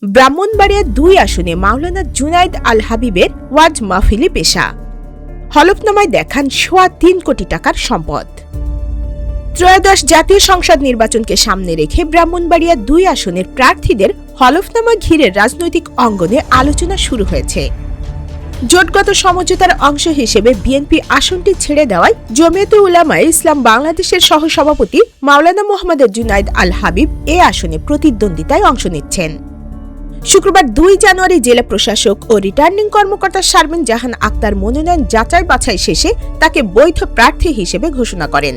ব্রাহ্মণবাড়িয়া ২ আসনে মাওলানা জুনায়েদ আল হাবিবের ওয়াজ মাহফিলে পেশা। হলফনামায় দেখান ৩.৫ কোটি টাকার সম্পদ। ত্রয়োদশ জাতীয় সংসদ নির্বাচনকে সামনে রেখে ব্রাহ্মণবাড়িয়া ২ আসনের প্রার্থীদের হলফনামা ঘিরে রাজনৈতিক অঙ্গনে আলোচনা শুরু হয়েছে। জোটগত সমঝোতার অংশ হিসেবে বিএনপি আসনটি ছেড়ে দেওয়ায় জমিয়তে উলামায়ে ইসলাম বাংলাদেশের সহসভাপতি মাওলানা মোহাম্মদ জুনায়েদ আল হাবিব এ আসনে প্রতিদ্বন্দ্বিতায় অংশ নিচ্ছেন। শুক্রবার ২ জানুয়ারি জেলা প্রশাসক ও রিটার্নিং কর্মকর্তা শারমিন জাহান আক্তার মনোনয়ন যাচাই বাছাই শেষে তাকে বৈধ প্রার্থী হিসেবে ঘোষণা করেন।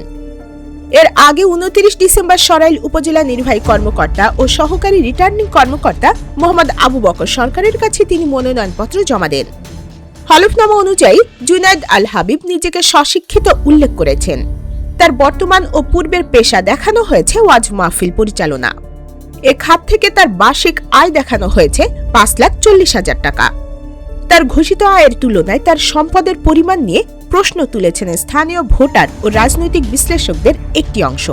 এর আগে ২৯ ডিসেম্বর সরাইল উপজেলা নির্বাহী কর্মকর্তা ও সহকারী রিটার্নিং কর্মকর্তা মোহাম্মদ আবু বকর সরকারের কাছে তিনি মনোনয়নপত্র জমা দেন। হলফনামা অনুযায়ী জুনায়েদ আল হাবিব নিজেকে স্বশিক্ষিত উল্লেখ করেছেন। তার বর্তমান ও পূর্বের পেশা দেখানো হয়েছে ওয়াজ মাহফিল পরিচালনা। এ খাত থেকে তার বার্ষিক আয় দেখানো হয়েছে ৫,৪০,০০০ টাকা। তার ঘোষিত আয়ের তুলনায় তার সম্পদের পরিমাণ নিয়ে প্রশ্ন তুলেছেন স্থানীয় ভোটার ও রাজনৈতিক বিশ্লেষকদের একটি অংশ।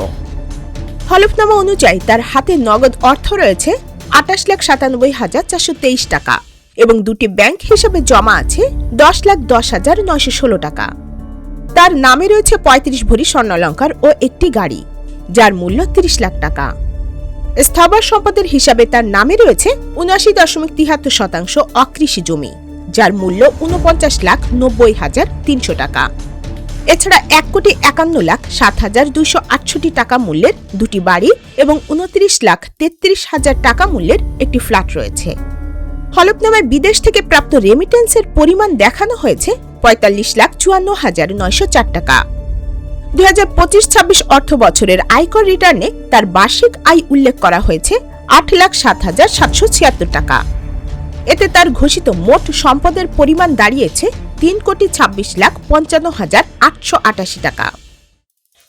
হলফনামা অনুযায়ী তার হাতে নগদ অর্থ রয়েছে ২৮,৯৭,৪২৩ টাকা এবং দুটি ব্যাংক হিসাবে জমা আছে ১০,১০,৯১৬ টাকা। তার নামে রয়েছে ৩৫ ভরি স্বর্ণালংকার ও একটি গাড়ি, যার মূল্য ৩০ লাখ টাকা। স্থাবর সম্পদের হিসাবে তার নামে রয়েছে ৭৯.৭৩% অকৃষি জমি, যার মূল্য ৪৯,৯০,৩০০ টাকা। এছাড়া ১,৫১,৭,২৬৮ টাকা মূল্যের দুটি বাড়ি এবং ২৯,৩৩,০০০ টাকা মূল্যের একটি ফ্ল্যাট রয়েছে। হলফনামায় বিদেশ থেকে প্রাপ্ত রেমিটেন্সের পরিমাণ দেখানো হয়েছে ৪৫,৫৪,৯০৪ টাকা। ২০২৫-২৬ অর্থ বছরের আয়কর রিটার্নে তার বার্ষিক আয় উল্লেখ করা হয়েছে ৮,০৭,৭৭৬ টাকা। এতে তার ঘোষিত মোট সম্পদের পরিমাণ দাঁড়িয়েছে ৩,২৬,৫৫,৮৮৮ টাকা।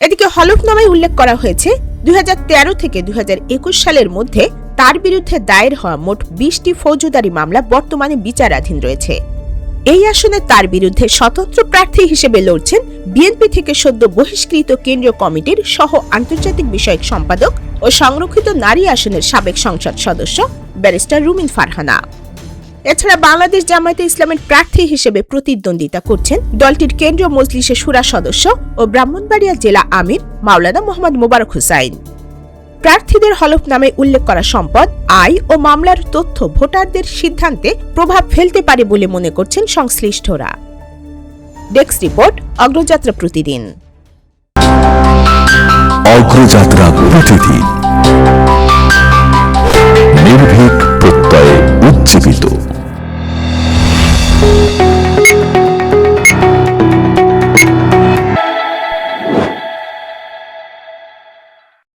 এদিকে হলফনামায় উল্লেখ করা হয়েছে ২০১৩ থেকে ২০২১ সালের মধ্যে তার বিরুদ্ধে দায়ের হওয়া মোট ২০টি ফৌজদারি মামলা বর্তমানে বিচারাধীন রয়েছে। এই আসনে তার বিরুদ্ধে স্বতন্ত্র প্রার্থী হিসেবে লড়ছেন বিএনপি থেকে সদ্য বহিষ্কৃত কেন্দ্রীয় কমিটির সহ আন্তর্জাতিক বিষয়ক সম্পাদক ও সংরক্ষিত নারী আসনের সাবেক সংসদ সদস্য ব্যারিস্টার রুমিন ফারহানা। এছাড়া বাংলাদেশ জামায়াতে ইসলামের প্রার্থী হিসেবে প্রতিদ্বন্দ্বিতা করছেন দলটির কেন্দ্রীয় মজলিসের শুরা সদস্য ও ব্রাহ্মণবাড়িয়া জেলা আমির মাওলানা মোহাম্মদ মোবারক হুসাইন। প্রার্থীদের হলফনামায় উল্লেখ করা সম্পদ, আয় ও মামলার তথ্য ভোটারদের সিদ্ধান্তে প্রভাব ফেলতে পারে বলে মনে করছেন সংশ্লিষ্টরা। ডেস্ক রিপোর্ট, অগ্রযাত্রা প্রতিদিন। অগ্রযাত্রা প্রতিদিন, নির্ভীক